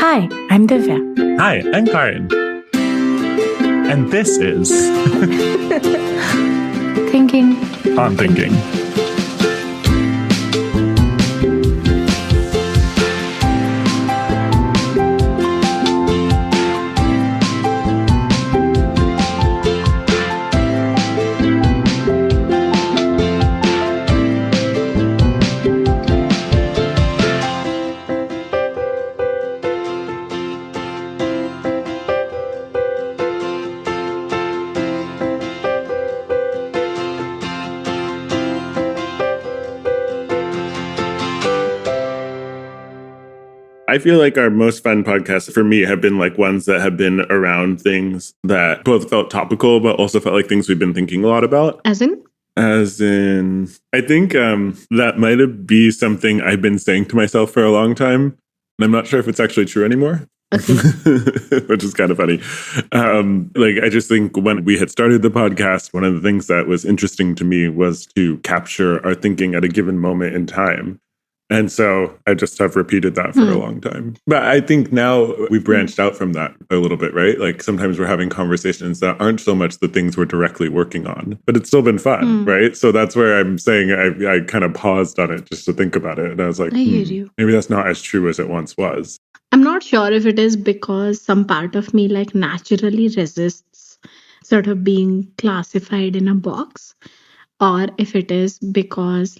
Hi, I'm Divya. Hi, I'm Kahran. And this is Thinking On Thinking. I feel like our most fun podcasts for me have been like ones that have been around things that both felt topical, but also felt like things we've been thinking a lot about. As in? I think that might be something I've been saying to myself for a long time. And I'm not sure if it's actually true anymore. Okay. Which is kind of funny. I just think when we had started the podcast, one of the things that was interesting to me was to capture our thinking at a given moment in time. And so I just have repeated that for a long time. But I think now we've branched out from that a little bit, right? Like sometimes we're having conversations that aren't so much the things we're directly working on, but it's still been fun, right? So that's where I'm saying I kind of paused on it just to think about it. And I was like, I hear you. Maybe that's not as true as it once was. I'm not sure if it is because some part of me like naturally resists sort of being classified in a box, or if it is because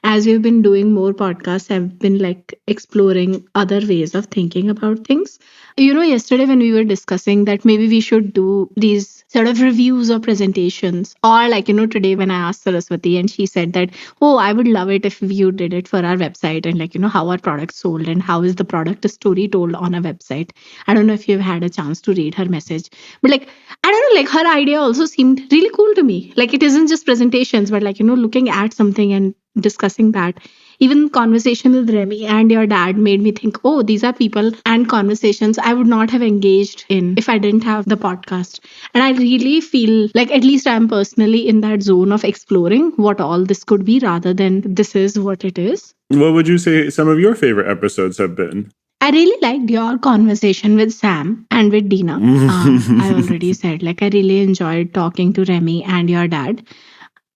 as we've been doing more podcasts, I've been like exploring other ways of thinking about things. Yesterday when we were discussing that maybe we should do these sort of reviews or presentations, or today when I asked Saraswati and she said that, oh, I would love it if you did it for our website and how our product sold and how is the product story told on a website. I don't know if you've had a chance to read her message, but I don't know, her idea also seemed really cool to me. It isn't just presentations, but looking at something and discussing that. Even conversation with Remy and your dad made me think, oh, these are people and conversations I would not have engaged in if I didn't have the podcast. And I really feel like at least I'm personally in that zone of exploring what all this could be rather than this is what it is. What would you say some of your favorite episodes have been? I really liked your conversation with Sam and with Dina. I already said, I really enjoyed talking to Remy and your dad.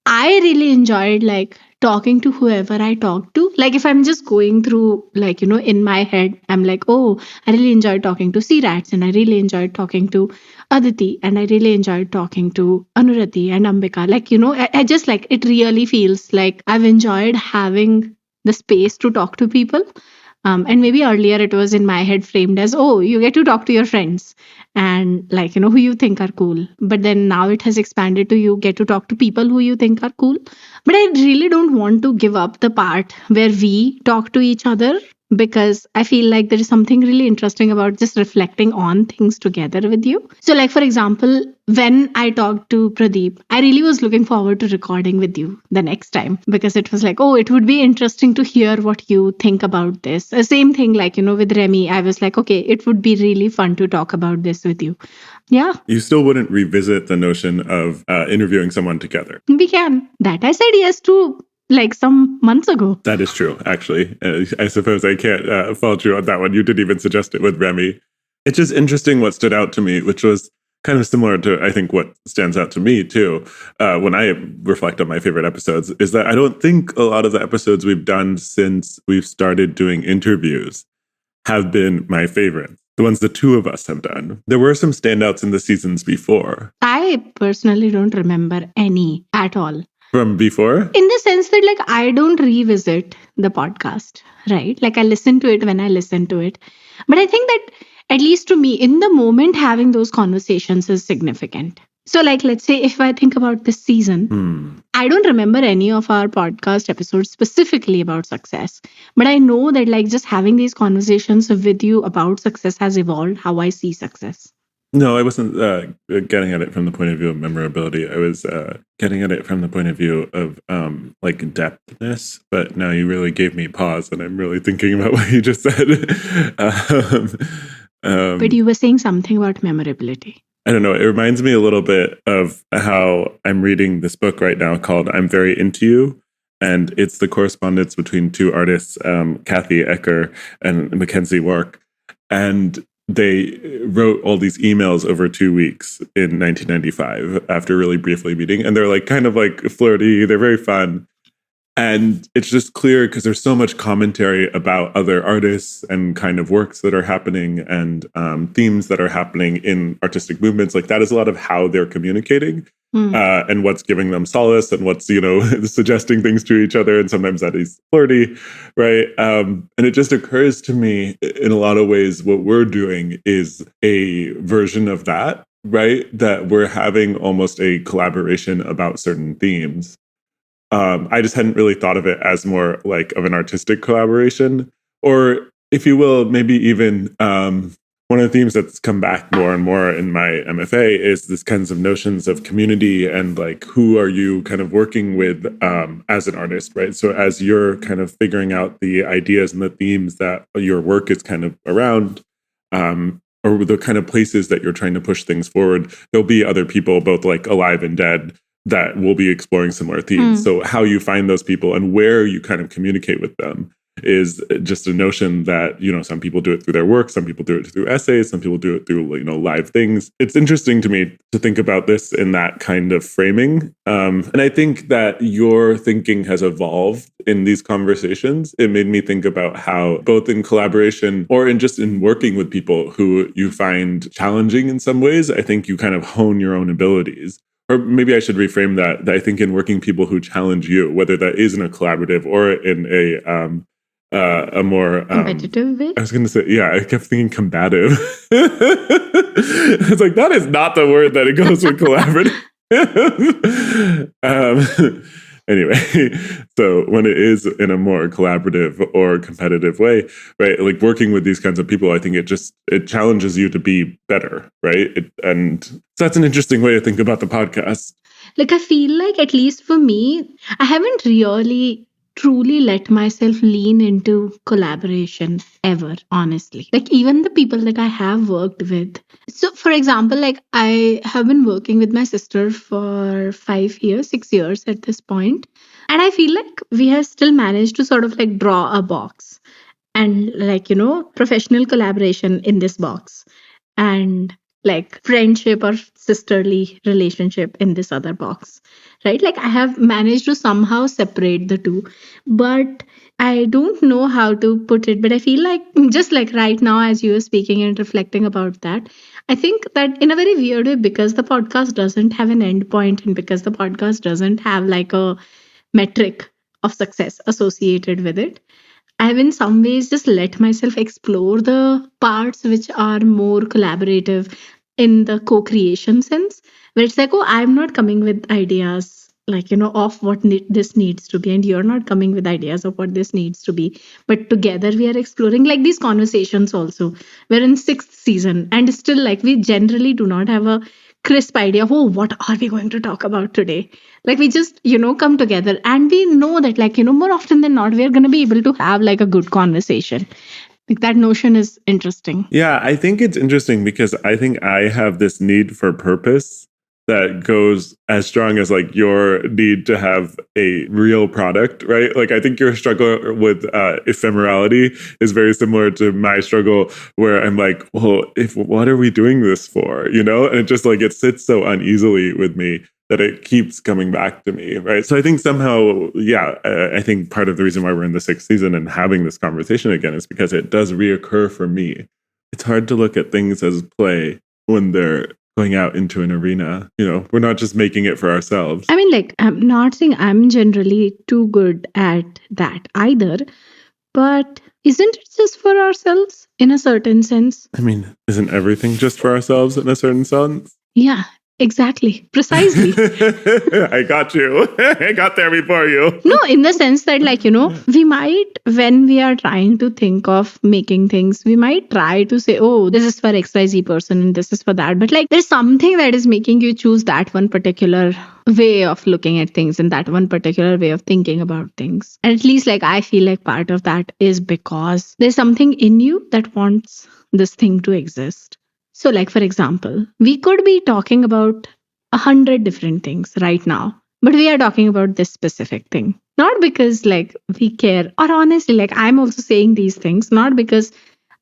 I really enjoyed talking to whoever I talk to. If I'm just going through in my head, I'm like, oh, I really enjoyed talking to C-Rats and I really enjoyed talking to Aditi and I really enjoyed talking to Anurati and Ambika. I just it really feels like I've enjoyed having the space to talk to people. And maybe earlier it was in my head framed as, oh, you get to talk to your friends and who you think are cool. But then now it has expanded to you get to talk to people who you think are cool. But I really don't want to give up the part where we talk to each other, because I feel like there is something really interesting about just reflecting on things together with you. So for example, when I talked to Pradeep, I really was looking forward to recording with you the next time, because it was oh, it would be interesting to hear what you think about this. The same thing with Remy, I was like, okay, it would be really fun to talk about this with you. Yeah. You still wouldn't revisit the notion of interviewing someone together? We can. That I said yes to some months ago. That is true, actually. I suppose I can't fault you on that one. You didn't even suggest it with Remy. It's just interesting what stood out to me, which was kind of similar to, I think, what stands out to me, too, when I reflect on my favorite episodes, is that I don't think a lot of the episodes we've done since we've started doing interviews have been my favorite. The ones the two of us have done. There were some standouts in the seasons before. I personally don't remember any at all. From before? In the sense that I don't revisit the podcast, right? I listen to it when I listen to it. But I think that at least to me, in the moment, having those conversations is significant. So let's say if I think about this season, I don't remember any of our podcast episodes specifically about success. But I know that just having these conversations with you about success has evolved how I see success. No, I wasn't getting at it from the point of view of memorability. I was getting at it from the point of view of depthness. But now you really gave me pause, and I'm really thinking about what you just said. But you were saying something about memorability. I don't know. It reminds me a little bit of how I'm reading this book right now called I'm Very Into You. And it's the correspondence between two artists, Acker and McKenzie Wark. And they wrote all these emails over 2 weeks in 1995 after really briefly meeting. And they're like kind of like flirty. They're very fun. And it's just clear because there's so much commentary about other artists and kind of works that are happening and themes that are happening in artistic movements. Like that is a lot of how they're communicating and what's giving them solace and what's, suggesting things to each other. And sometimes that is flirty, right? And it just occurs to me in a lot of ways, what we're doing is a version of that, right? That we're having almost a collaboration about certain themes. I just hadn't really thought of it as more like of an artistic collaboration, or if you will, maybe even one of the themes that's come back more and more in my MFA is this kinds of notions of community and like who are you kind of working with as an artist, right? So as you're kind of figuring out the ideas and the themes that your work is kind of around, or the kind of places that you're trying to push things forward, there'll be other people, both like alive and dead, that will be exploring similar themes. So how you find those people and where you kind of communicate with them is just a notion that, some people do it through their work, some people do it through essays, some people do it through, live things. It's interesting to me to think about this in that kind of framing. And I think that your thinking has evolved in these conversations. It made me think about how both in collaboration or in working with people who you find challenging in some ways, I think you kind of hone your own abilities. Or maybe I should reframe that I think in working people who challenge you, whether that is in a collaborative or in a more competitive way. I was going to say, I kept thinking combative. It's like that is not the word that it goes with collaborative. Anyway, so when it is in a more collaborative or competitive way, right? Like working with these kinds of people, I think it challenges you to be better, right? And so that's an interesting way to think about the podcast. Like I feel like, at least for me, I haven't really truly let myself lean into collaboration ever, honestly. Like even the people that I have worked with. So for example, like I have been working with my sister for 6 years at this point. And I feel like we have still managed to sort of like draw a box and like, professional collaboration in this box and like friendship or sisterly relationship in this other box, right? Like I have managed to somehow separate the two, but I don't know how to put it. But I feel like just like right now, as you were speaking and reflecting about that, I think that in a very weird way, because the podcast doesn't have an end point and because the podcast doesn't have like a metric of success associated with it, I have in some ways just let myself explore the parts which are more collaborative in the co-creation sense, where it's like, oh, I'm not coming with ideas like, of what this needs to be, and you're not coming with ideas of what this needs to be. But together we are exploring like these conversations also. We're in 6th season and still like we generally do not have a crisp idea of, oh, what are we going to talk about today? Like we just, come together and we know that like, more often than not, we're going to be able to have like a good conversation. Like that notion is interesting. Yeah, I think it's interesting because I think I have this need for purpose that goes as strong as like your need to have a real product, right? Like I think your struggle with ephemerality is very similar to my struggle where I'm like, well, what are we doing this for? And it just like, it sits so uneasily with me that it keeps coming back to me, right? So I think somehow, I think part of the reason why we're in the 6th season and having this conversation again is because it does reoccur for me. It's hard to look at things as play when they're going out into an arena. We're not just making it for ourselves. I mean, like, I'm not saying I'm generally too good at that either, but isn't it just for ourselves in a certain sense? I mean, isn't everything just for ourselves in a certain sense? Yeah, exactly. Precisely. I got you. I got there before you. No, in the sense that like, we might, when we are trying to think of making things, we might try to say, oh, this is for XYZ person and this is for that. But like, there's something that is making you choose that one particular way of looking at things and that one particular way of thinking about things. And at least like, I feel like part of that is because there's something in you that wants this thing to exist. So like, for example, we could be talking about 100 different things right now, but we are talking about this specific thing. Not because like we care, or honestly, like I'm also saying these things, not because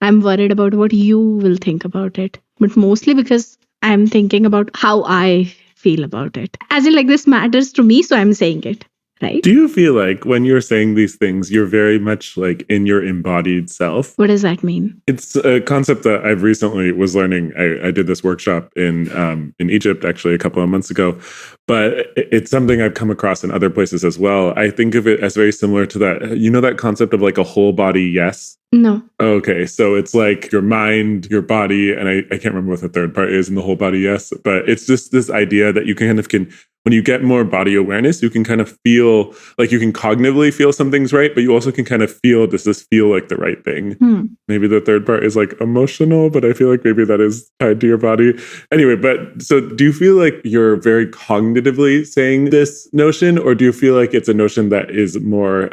I'm worried about what you will think about it, but mostly because I'm thinking about how I feel about it. As in, like, this matters to me, so I'm saying it, right? Do you feel like when you're saying these things, you're very much like in your embodied self? What does that mean? It's a concept that I've recently was learning. I did this workshop in Egypt actually a couple of months ago, but it's something I've come across in other places as well. I think of it as very similar to that. You know that concept of like a whole body yes? No. Okay, so it's like your mind, your body, and I can't remember what the third part is in the whole body yes, but it's just this idea that you kind of can, when you get more body awareness, you can kind of feel like you can cognitively feel something's right, but you also can kind of feel, does this feel like the right thing? Maybe the third part is like emotional, but I feel like maybe that is tied to your body. Anyway, but so do you feel like you're very cognitively saying this notion, or do you feel like it's a notion that is more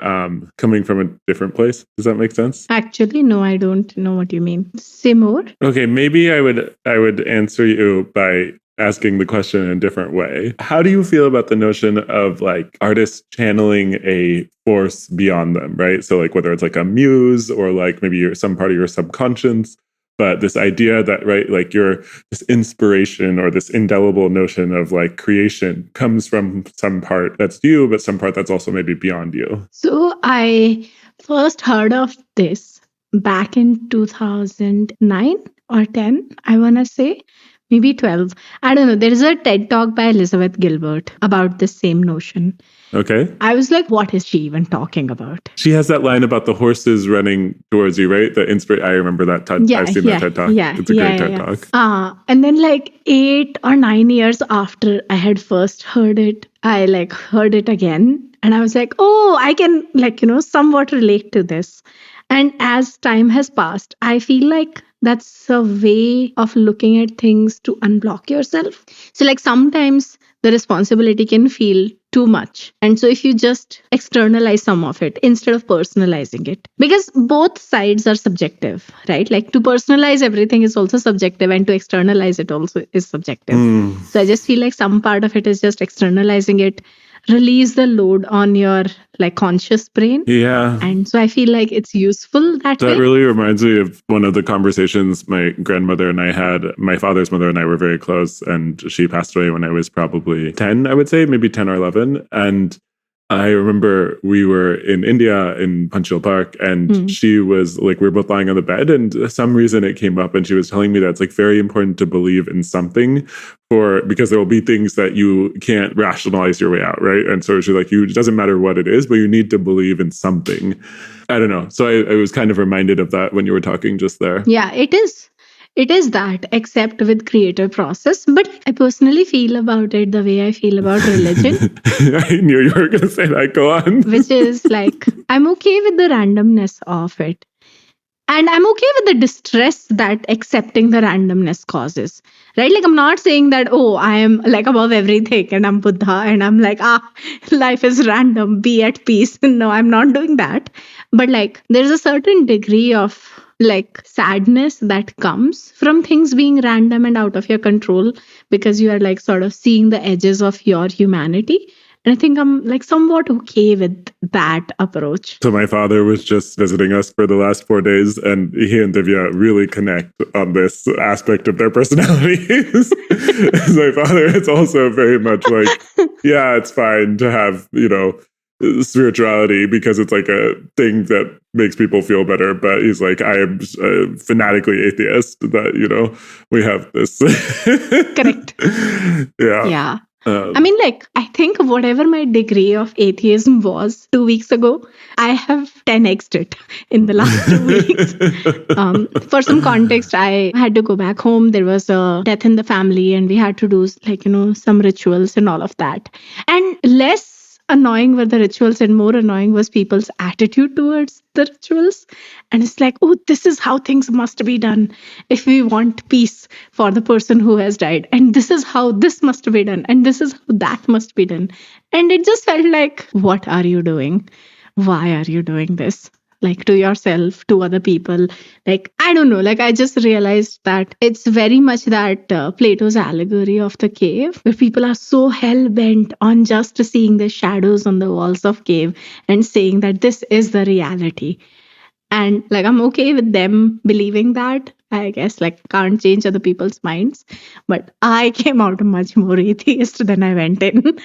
coming from a different place? Does that make sense? Actually, no, I don't know what you mean. Say more. Okay, maybe I would answer you by asking the question in a different way. How do you feel about the notion of like artists channeling a force beyond them, right? So like whether it's like a muse or like maybe you're some part of your subconscious, but this idea that, right, like this inspiration or this indelible notion of like creation comes from some part that's you, but some part that's also maybe beyond you. So I first heard of this back in 2009 or 10, I want to say. Maybe 12. I don't know. There is a TED talk by Elizabeth Gilbert about the same notion. Okay. I was like, what is she even talking about? She has that line about the horses running towards you, right? I remember that TED. I've seen that TED talk. It's a great TED talk. And then like 8 or 9 years after I had first heard it, I like heard it again. And I was like, oh, I can like, somewhat relate to this. And as time has passed, I feel like that's a way of looking at things to unblock yourself. So like sometimes the responsibility can feel too much. And so if you just externalize some of it instead of personalizing it, because both sides are subjective, right? Like to personalize everything is also subjective, and to externalize it also is subjective. So I just feel like some part of it is just externalizing it, release the load on your like conscious brain. Yeah. And so I feel like it's useful that way. That really reminds me of one of the conversations my grandmother and I had. My father's mother and I were very close, and she passed away when I was probably 10, I would say, maybe 10 or 11. And I remember we were in India in Panchil Park, and she was like, we were both lying on the bed, and for some reason it came up, and she was telling me that it's like very important to believe in something because there will be things that you can't rationalize your way out, right? And so she's like, it doesn't matter what it is, but you need to believe in something. I don't know. So I was kind of reminded of that when you were talking just there. Yeah, it is. It is that, except with creative process. But I personally feel about it the way I feel about religion. I knew you were going to say that. Go on. Which is like, I'm okay with the randomness of it. And I'm okay with the distress that accepting the randomness causes, right? Like, I'm not saying that, oh, I am like above everything and I'm Buddha and I'm like, life is random, be at peace. No, I'm not doing that. But like, there's a certain degree of like sadness that comes from things being random and out of your control, because you are like sort of seeing the edges of your humanity. And I think I'm like somewhat okay with that approach. So my father was just visiting us for the last 4 days, and he and Divya really connect on this aspect of their personalities. My father is also very much like, yeah, it's fine to have, spirituality because it's like a thing that makes people feel better. But he's like, I am fanatically atheist that, we have this. Correct. Yeah. Yeah. I mean, like, I think whatever my degree of atheism was 2 weeks ago, I have 10x'd it in the last 2 weeks. For some context, I had to go back home. There was a death in the family, and we had to do, like, some rituals and all of that. And less annoying were the rituals and more annoying was people's attitude towards the rituals. And it's like, oh, this is how things must be done if we want peace for the person who has died. And this is how this must be done. And this is how that must be done. And it just felt like, what are you doing? Why are you doing this? Like, to yourself, to other people. Like, I don't know. Like, I just realized that it's very much that Plato's allegory of the cave, where people are so hell-bent on just seeing the shadows on the walls of cave and saying that this is the reality. And like, I'm okay with them believing that. I guess like can't change other people's minds. But I came out much more atheist than I went in.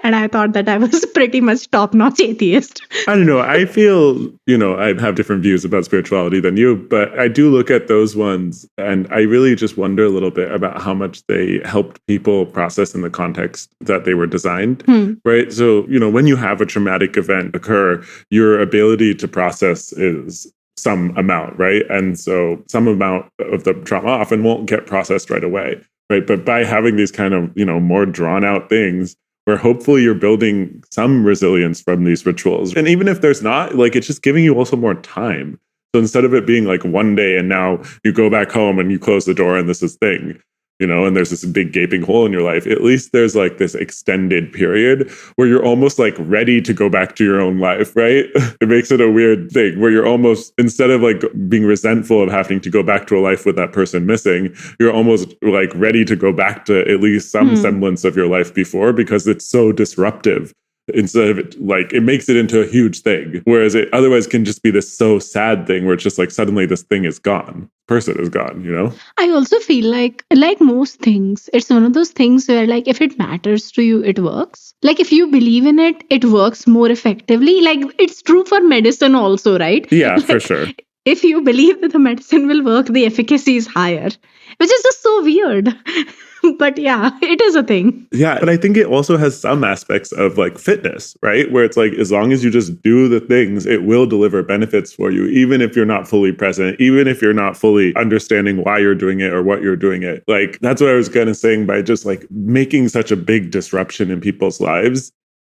And I thought that I was pretty much top-notch atheist. I don't know. I feel, I have different views about spirituality than you, but I do look at those ones and I really just wonder a little bit about how much they helped people process in the context that they were designed, right? So, when you have a traumatic event occur, your ability to process is some amount, right? And so some amount of the trauma often won't get processed right away, right? But by having these kind of, more drawn out things, where hopefully you're building some resilience from these rituals. And even if there's not, like, it's just giving you also more time. So instead of it being like one day and now you go back home and you close the door and this is thing, and there's this big gaping hole in your life, at least there's like this extended period where you're almost like ready to go back to your own life, right? It makes it a weird thing where you're almost, instead of like being resentful of having to go back to a life with that person missing, you're almost like ready to go back to at least some semblance of your life before, because it's so disruptive. Instead of it, like, it makes it into a huge thing, whereas it otherwise can just be this so sad thing where it's just like suddenly this thing is gone, person is gone. I also feel like most things, it's one of those things where like if it matters to you, it works. Like if you believe in it, it works more effectively. Like it's true for medicine also, right? Yeah, like, for sure. If you believe that the medicine will work, the efficacy is higher, which is just so weird. But yeah, it is a thing. Yeah, but I think it also has some aspects of like fitness, right? Where it's like, as long as you just do the things, it will deliver benefits for you, even if you're not fully present, even if you're not fully understanding why you're doing it or what you're doing it. Like, that's what I was kind of saying by just like making such a big disruption in people's lives.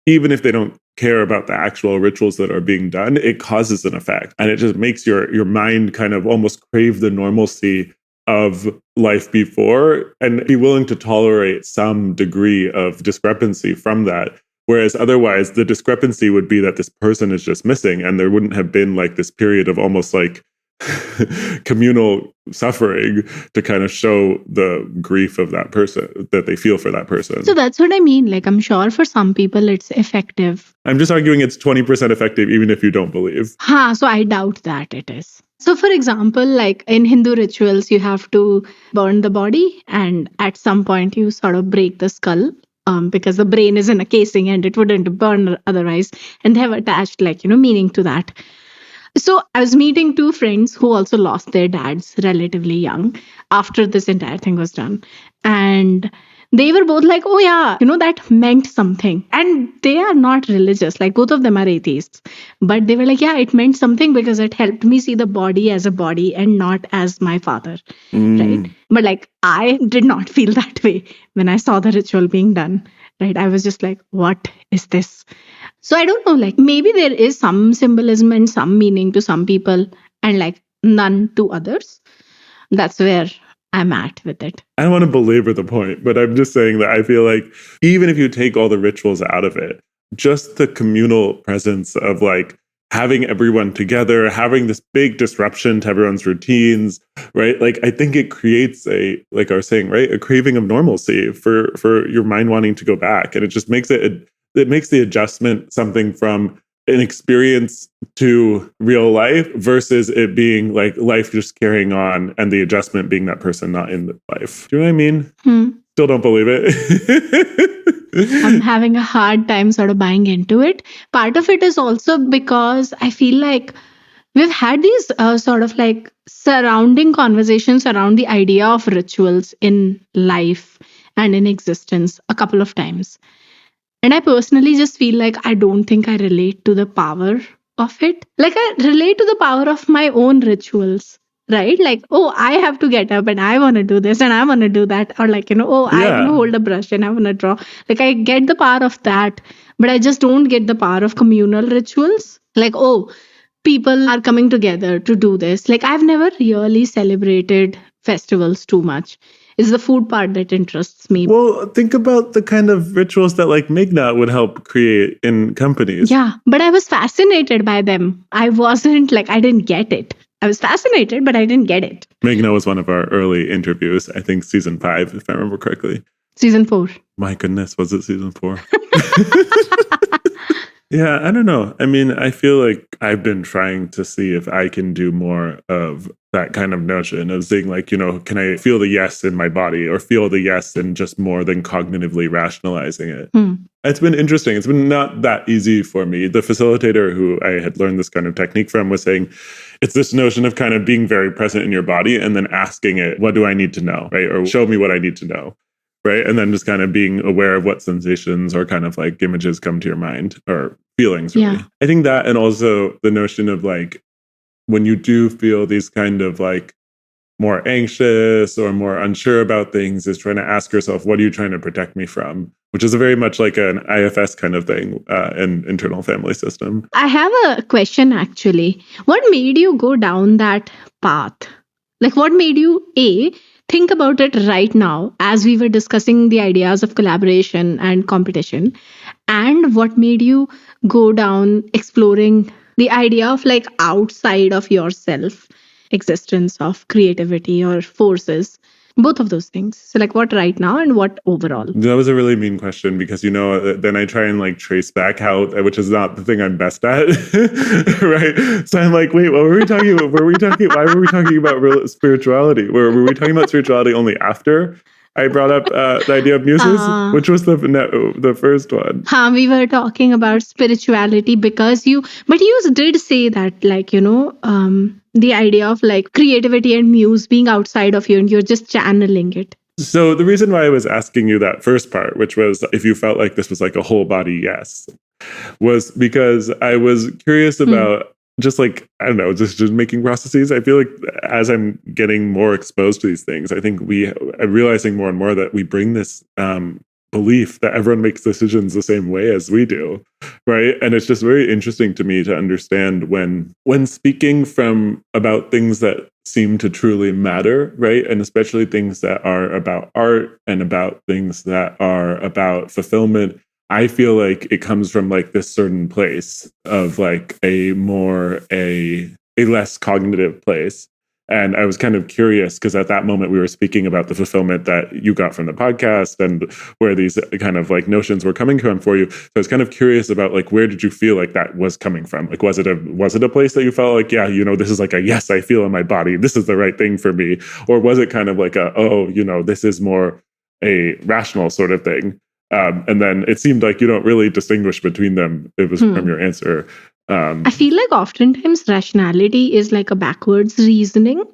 Even if they don't care about the actual rituals that are being done, it causes an effect. And it just makes your mind kind of almost crave the normalcy of life before and be willing to tolerate some degree of discrepancy from that. Whereas otherwise, the discrepancy would be that this person is just missing and there wouldn't have been like this period of almost like communal suffering to kind of show the grief of that person, that they feel for that person. So that's what I mean. Like, I'm sure for some people it's effective. I'm just arguing it's 20% effective, even if you don't believe. So I doubt that it is. So for example, like in Hindu rituals, you have to burn the body and at some point you sort of break the skull because the brain is in a casing and it wouldn't burn otherwise. And they have attached like, meaning to that. So I was meeting two friends who also lost their dads relatively young after this entire thing was done. And they were both like, oh yeah, that meant something. And they are not religious, like both of them are atheists. But they were like, yeah, it meant something because it helped me see the body as a body and not as my father, right? But like, I did not feel that way when I saw the ritual being done, right? I was just like, what is this? So I don't know, like maybe there is some symbolism and some meaning to some people and like none to others. That's where I'm at with it. I don't want to belabor the point, but I'm just saying that I feel like even if you take all the rituals out of it, just the communal presence of like having everyone together, having this big disruption to everyone's routines, right? Like I think it creates like I was saying, right, a craving of normalcy for your mind wanting to go back. And it just makes it makes the adjustment something from an experience to real life versus it being like life just carrying on and the adjustment being that person not in the life. Do you know what I mean? Still don't believe it. I'm having a hard time sort of buying into it. Part of it is also because I feel like we've had these sort of like surrounding conversations around the idea of rituals in life and in existence a couple of times. And I personally just feel like I don't think I relate to the power of it. Like I relate to the power of my own rituals, right? Like, oh, I have to get up and I want to do this and I want to do that. Or like, I want to hold a brush and I want to draw. Like I get the power of that, but I just don't get the power of communal rituals. Like, oh, people are coming together to do this. Like I've never really celebrated festivals too much. It's the food part that interests me. Well, think about the kind of rituals that like Meghna would help create in companies. Yeah, but I was fascinated by them. I wasn't like, I didn't get it. I was fascinated, but I didn't get it. Meghna was one of our early interviews, I think season 5, if I remember correctly. Season 4. My goodness, was it season 4? Yeah, I don't know. I mean, I feel like I've been trying to see if I can do more of that kind of notion of saying, like, can I feel the yes in my body or feel the yes in just more than cognitively rationalizing it? It's been interesting. It's been not that easy for me. The facilitator who I had learned this kind of technique from was saying it's this notion of kind of being very present in your body and then asking it, what do I need to know? Right. Or show me what I need to know. Right. And then just kind of being aware of what sensations or kind of like images come to your mind or feelings, really. Yeah. I think that, and also the notion of like when you do feel these kind of like more anxious or more unsure about things, is trying to ask yourself, what are you trying to protect me from? Which is a very much like an IFS kind of thing, an internal family system. I have a question actually. What made you go down that path? Like, what made you, think about it right now as we were discussing the ideas of collaboration and competition? And what made you go down exploring the idea of like outside of yourself existence of creativity or forces? Both of those things. So, like, what right now and what overall? That was a really mean question because, then I try and like trace back how, which is not the thing I'm best at. Right. So I'm like, wait, what were we talking about? Why were we talking about real spirituality? Were we talking about spirituality only after I brought up the idea of muses, which was the first one? We were talking about spirituality because you did say that, like, the idea of like creativity and muse being outside of you and you're just channeling it. So the reason why I was asking you that first part, which was if you felt like this was like a whole body yes, was because I was curious about just like, I don't know, just making processes. I feel like as I'm getting more exposed to these things, I think I'm realizing more and more that we bring this belief that everyone makes decisions the same way as we do, right? And it's just very interesting to me to understand when speaking about things that seem to truly matter, right? And especially things that are about art and about things that are about fulfillment, I feel like it comes from like this certain place of like a less cognitive place. And I was kind of curious because at that moment we were speaking about the fulfillment that you got from the podcast and where these kind of like notions were coming from for you. So I was kind of curious about like, where did you feel like that was coming from? Like, was it a place that you felt like, yeah, this is like a yes, I feel in my body, this is the right thing for me? Or was it kind of like this is more a rational sort of thing? And then it seemed like you don't really distinguish between them. It was from your answer. I feel like oftentimes rationality is like a backwards reasoning.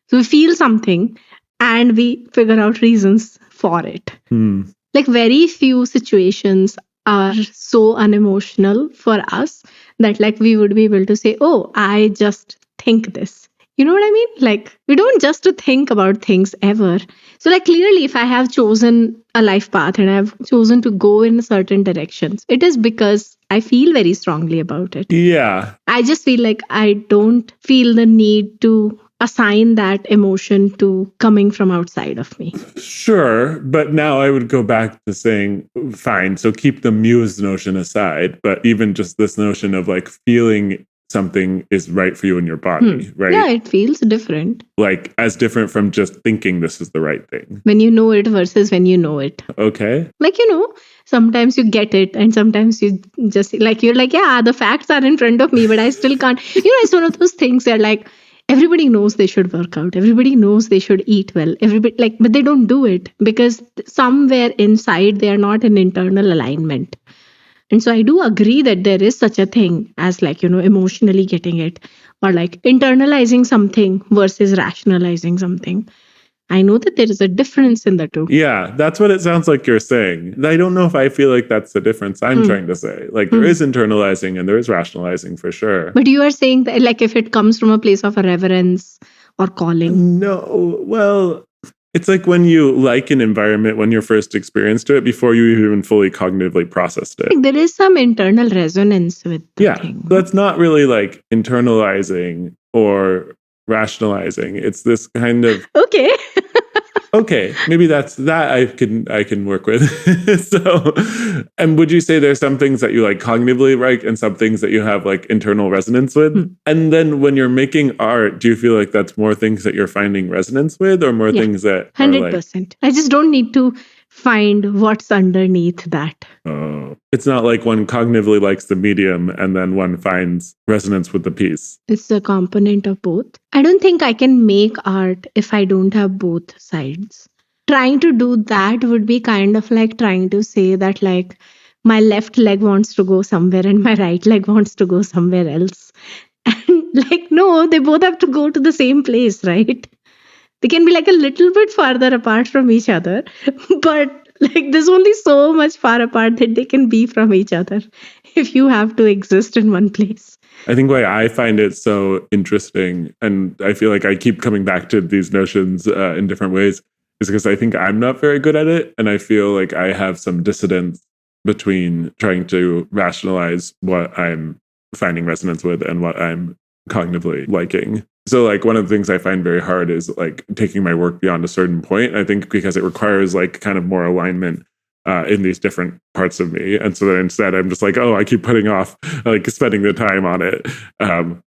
So we feel something and we figure out reasons for it. Like very few situations are so unemotional for us that like we would be able to say, oh, I just think this. You know what I mean? Like we don't just to think about things ever. So like clearly if I have chosen a life path and I've chosen to go in certain directions, it is because I feel very strongly about it. Yeah. I just feel like I don't feel the need to assign that emotion to coming from outside of me. Sure. But now I would go back to saying, fine, so keep the muse notion aside, but even just this notion of like feeling something is right for you in your body, right? Yeah, it feels different. Like as different from just thinking this is the right thing. When you know it versus when you know it. Okay. Like, sometimes you get it and sometimes you just like, you're like, yeah, the facts are in front of me, but I still can't. It's one of those things that like, everybody knows they should work out. Everybody knows they should eat well. Everybody but they don't do it because somewhere inside they are not in internal alignment. And so I do agree that there is such a thing as like, emotionally getting it or like internalizing something versus rationalizing something. I know that there is a difference in the two. Yeah, that's what it sounds like you're saying. I don't know if I feel like that's the difference I'm trying to say. Like there is internalizing and there is rationalizing for sure. But you are saying that like if it comes from a place of a reverence or calling. No, well, it's like when you like an environment, when you're first experienced to it before you even fully cognitively processed it. There is some internal resonance with the thing. That's not really like internalizing or rationalizing. It's this kind of okay, maybe that I can work with. So, and would you say there's some things that you like cognitively right and some things that you have like internal resonance with? And then when you're making art, do you feel like that's more things that you're finding resonance with or more things that 100%. I just don't need to find what's underneath that. It's not like one cognitively likes the medium and then one finds resonance with the piece. It's a component of both. I don't think I can make art if I don't have both sides. Trying to do that would be kind of like trying to say that, like, my left leg wants to go somewhere and my right leg wants to go somewhere else. And like, no, they both have to go to the same place, right? They can be like a little bit farther apart from each other, but like there's only so much far apart that they can be from each other if you have to exist in one place. I think why I find it so interesting, and I feel like I keep coming back to these notions in different ways, is because I think I'm not very good at it. And I feel like I have some dissonance between trying to rationalize what I'm finding resonance with and what I'm cognitively liking. So like one of the things I find very hard is like taking my work beyond a certain point. I think because it requires like kind of more alignment in these different parts of me. And so then instead I'm just like, oh, I keep putting off like spending the time on it.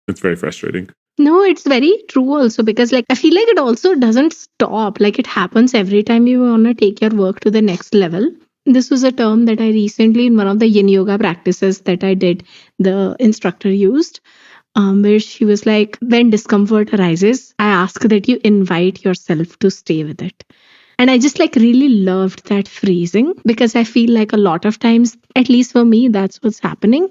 It's very frustrating. No, it's very true also, because like I feel like it also doesn't stop. Like it happens every time you want to take your work to the next level. This was a term that I recently, in one of the yin yoga practices that I did, the instructor used, where she was like, when discomfort arises, I ask that you invite yourself to stay with it. And I just like really loved that phrasing, because I feel like a lot of times, at least for me, that's what's happening.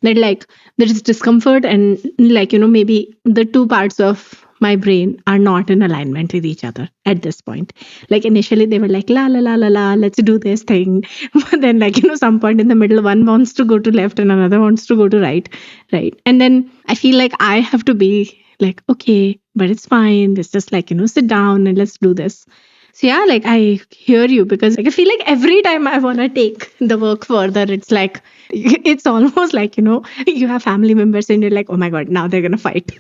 That like there is discomfort, and like, you know, maybe the two parts of my brain are not in alignment with each other at this point. Like initially they were like, la la la la la, let's do this thing. But then like, you know, some point in the middle, one wants to go to left and another wants to go to right. And then I feel like I have to be like, okay, but it's fine. Let's just like, you know, sit down and let's do this. So yeah, like I hear you, because like I feel like every time I want to take the work further, it's like, it's almost like, you know, you have family members and you're like, oh my God, now they're going to fight.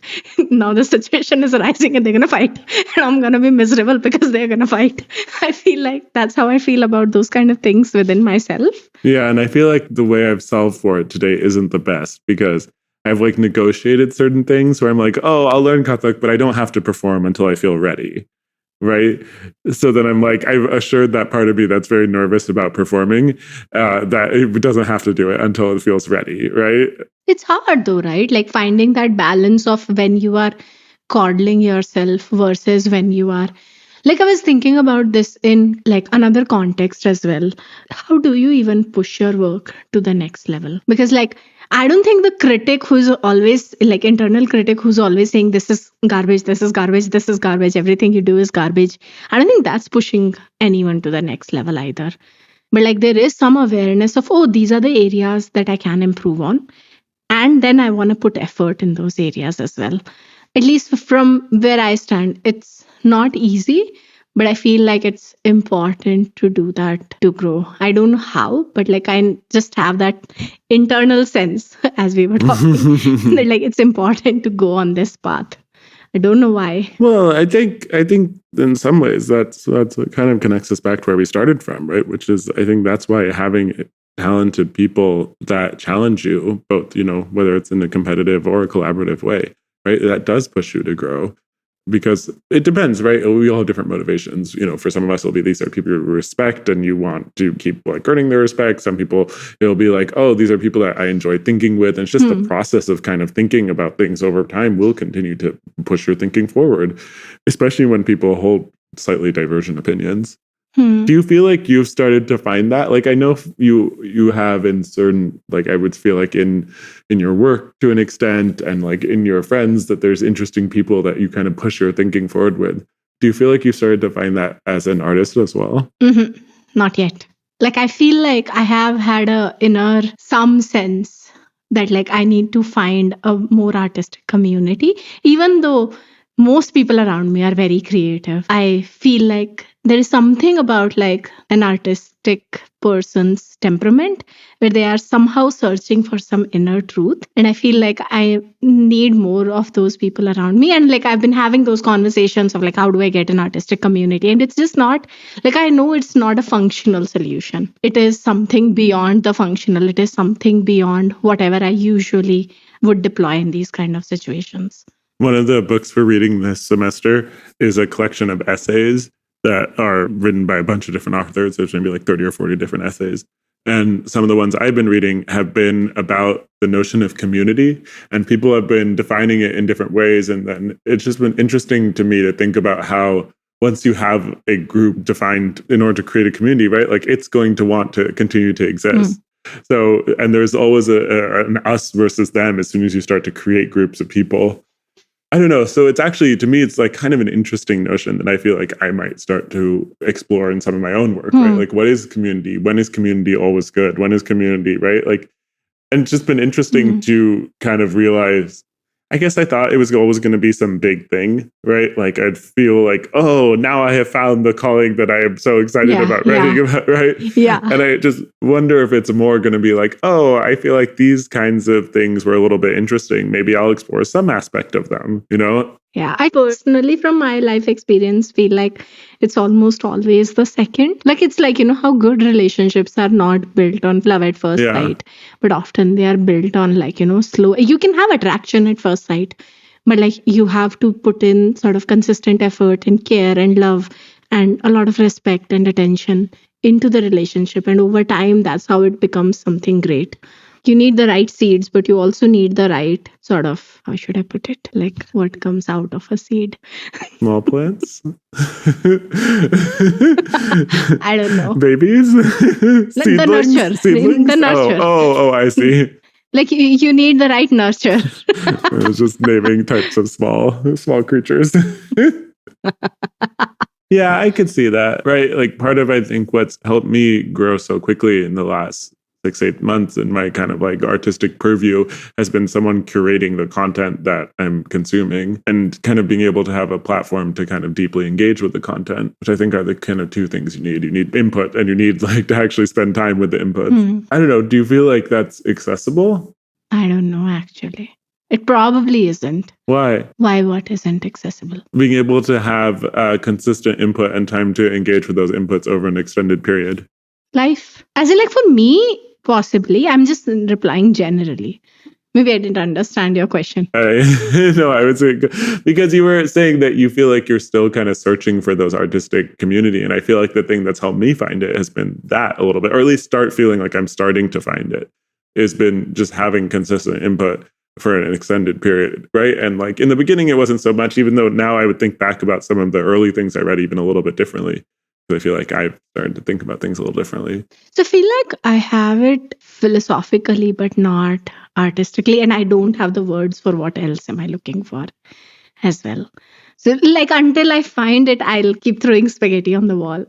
Now the situation is arising and they're going to fight. And I'm going to be miserable because they're going to fight. I feel like that's how I feel about those kind of things within myself. Yeah. And I feel like the way I've solved for it today isn't the best, because I've like negotiated certain things where I'm like, oh, I'll learn Kathak, but I don't have to perform until I feel ready. Right. So then I'm like, I've assured that part of me that's very nervous about performing that it doesn't have to do it until it feels ready. Right. It's hard though, right? Like finding that balance of when you are coddling yourself versus when you are, like, I was thinking about this in like another context as well. How do you even push your work to the next level? Because like, I don't think the critic who's always like internal critic who's always saying this is garbage, this is garbage, this is garbage, everything you do is garbage, I don't think that's pushing anyone to the next level either. But like there is some awareness of, oh, these are the areas that I can improve on. And then I want to put effort in those areas as well. At least from where I stand, it's not easy, but I feel like it's important to do that to grow. I don't know how, but like I just have that internal sense as we were talking that like it's important to go on this path. I don't know why. Well, I think in some ways that's what kind of connects us back to where we started from, right? Which is, I think that's why having talented people that challenge you, both, you know, whether it's in a competitive or a collaborative way, right? That does push you to grow. Because it depends, right? We all have different motivations. You know, for some of us, it'll be these are people you respect and you want to keep like earning their respect. Some people, it'll be like, oh, these are people that I enjoy thinking with. And it's just the process of kind of thinking about things over time will continue to push your thinking forward, especially when people hold slightly divergent opinions. Do you feel like you've started to find that? Like I know you have in certain, like I would feel like in your work to an extent and like in your friends that there's interesting people that you kind of push your thinking forward with. Do you feel like you started to find that as an artist as well? Not yet. Like I feel like I have had a inner some sense that like I need to find a more artistic community, even though most people around me are very creative. I feel like there is something about like an artistic person's temperament where they are somehow searching for some inner truth. And I feel like I need more of those people around me. And like I've been having those conversations of like, how do I get an artistic community? And it's just not like, I know it's not a functional solution. It is something beyond the functional. It is something beyond whatever I usually would deploy in these kind of situations. One of the books we're reading this semester is a collection of essays that are written by a bunch of different authors. There's maybe like 30 or 40 different essays. And some of the ones I've been reading have been about the notion of community, and people have been defining it in different ways. And then it's just been interesting to me to think about how once you have a group defined in order to create a community, right? Like it's going to want to continue to exist. So, and there's always an us versus them as soon as you start to create groups of people. I don't know. So it's actually, to me, it's like kind of an interesting notion that I feel like I might start to explore in some of my own work, right? Like, what is community? When is community always good? When is community, right? Like, and it's just been interesting to kind of realize, I guess I thought it was always going to be some big thing, right? Like I'd feel like, oh, now I have found the calling that I am so excited about writing about, right? Yeah. And I just wonder if it's more going to be like, oh, I feel like these kinds of things were a little bit interesting. Maybe I'll explore some aspect of them, you know? Yeah, I personally, from my life experience, feel like it's almost always the second. Like, it's like, how good relationships are not built on love at first sight, but often they are built on like, slow. You can have attraction at first sight, but like you have to put in sort of consistent effort and care and love and a lot of respect and attention into the relationship. And over time, that's how it becomes something great. You need the right seeds, but you also need the right sort of, how should I put it? Like what comes out of a seed? Small plants? I don't know. Babies? Like the nurture. Seedlings? The nurture. Oh, I see. Like you need the right nurture. I was just naming types of small creatures. Yeah, I could see that, right? Like part of, I think, what's helped me grow so quickly in the last 6-8 months in my kind of like artistic purview has been someone curating the content that I'm consuming and kind of being able to have a platform to kind of deeply engage with the content, which I think are the kind of two things you need. You need input and you need like to actually spend time with the inputs. I don't know. Do you feel like that's accessible? I don't know, actually. It probably isn't. Why? Why what isn't accessible? Being able to have consistent input and time to engage with those inputs over an extended period. Life. As in like for me, possibly. I'm just replying generally. Maybe I didn't understand your question. No, I would say because you were saying that you feel like you're still kind of searching for those artistic community. And I feel like the thing that's helped me find it has been that a little bit, or at least start feeling like I'm starting to find it, has been just having consistent input for an extended period, right? And like in the beginning, it wasn't so much, even though now I would think back about some of the early things I read even a little bit differently. I feel like I've started to think about things a little differently. So I feel like I have it philosophically, but not artistically. And I don't have the words for what else am I looking for as well. So like until I find it, I'll keep throwing spaghetti on the wall.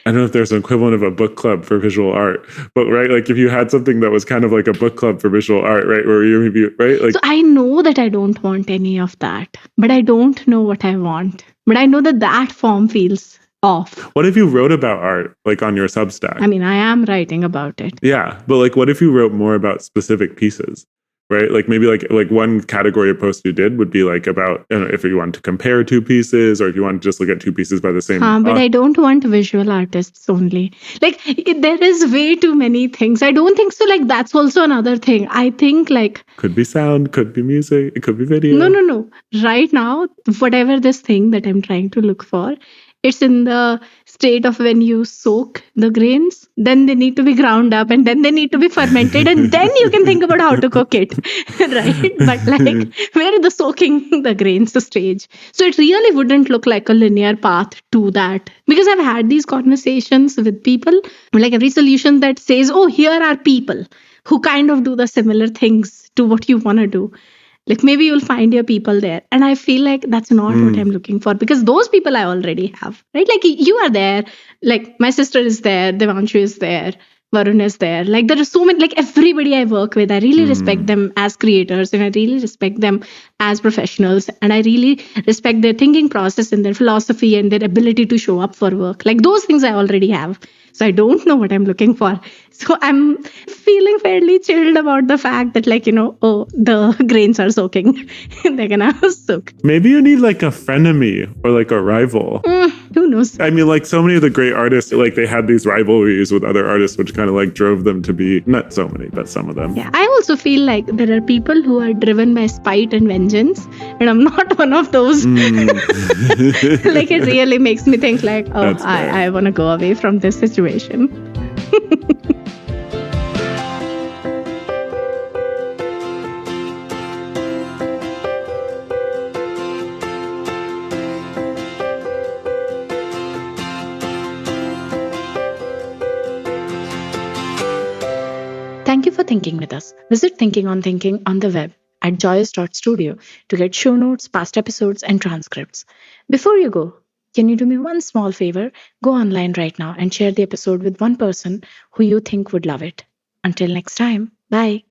I don't know if there's an equivalent of a book club for visual art, but right, like if you had something that was kind of like a book club for visual art, right, where you maybe, right? Like, so I know that I don't want any of that, but I don't know what I want. But I know that that form feels off. What if you wrote about art, like on your Substack? I mean, I am writing about it. Yeah, but like what if you wrote more about specific pieces? Right? Like maybe like one category of post you did would be like about, if you want to compare two pieces or if you want to just look at two pieces by the same. But I don't want visual artists only. Like there is way too many things. I don't think so. Like that's also another thing. I think like. Could be sound, could be music, it could be video. No. Right now, whatever this thing that I'm trying to look for, it's in the state of when you soak the grains, then they need to be ground up and then they need to be fermented and then you can think about how to cook it, right? But like, where is the soaking the grains stage? So it really wouldn't look like a linear path to that. Because I've had these conversations with people, like every solution that says, oh, here are people who kind of do the similar things to what you want to do. Like maybe you'll find your people there. And I feel like that's not what I'm looking for because those people I already have, right? Like you are there, like my sister is there, Devanshu is there, Varun is there. Like there are so many, like everybody I work with, I really respect them as creators and I really respect them as professionals. And I really respect their thinking process and their philosophy and their ability to show up for work. Like those things I already have. So I don't know what I'm looking for. So I'm feeling fairly chilled about the fact that the grains are soaking. They're gonna soak. Maybe you need like a frenemy or like a rival. Who knows? I mean, like so many of the great artists, like they had these rivalries with other artists, which kind of like drove them to be, not so many, but some of them. Yeah, I also feel like there are people who are driven by spite and vengeance vengeance, and I'm not one of those. Like it really makes me think like, oh, That's fair. I want to go away from this situation. Thank you for thinking with us. Visit Thinking on the web at joyous.studio to get show notes, past episodes, and transcripts. Before you go, can you do me one small favor? Go online right now and share the episode with one person who you think would love it. Until next time, bye.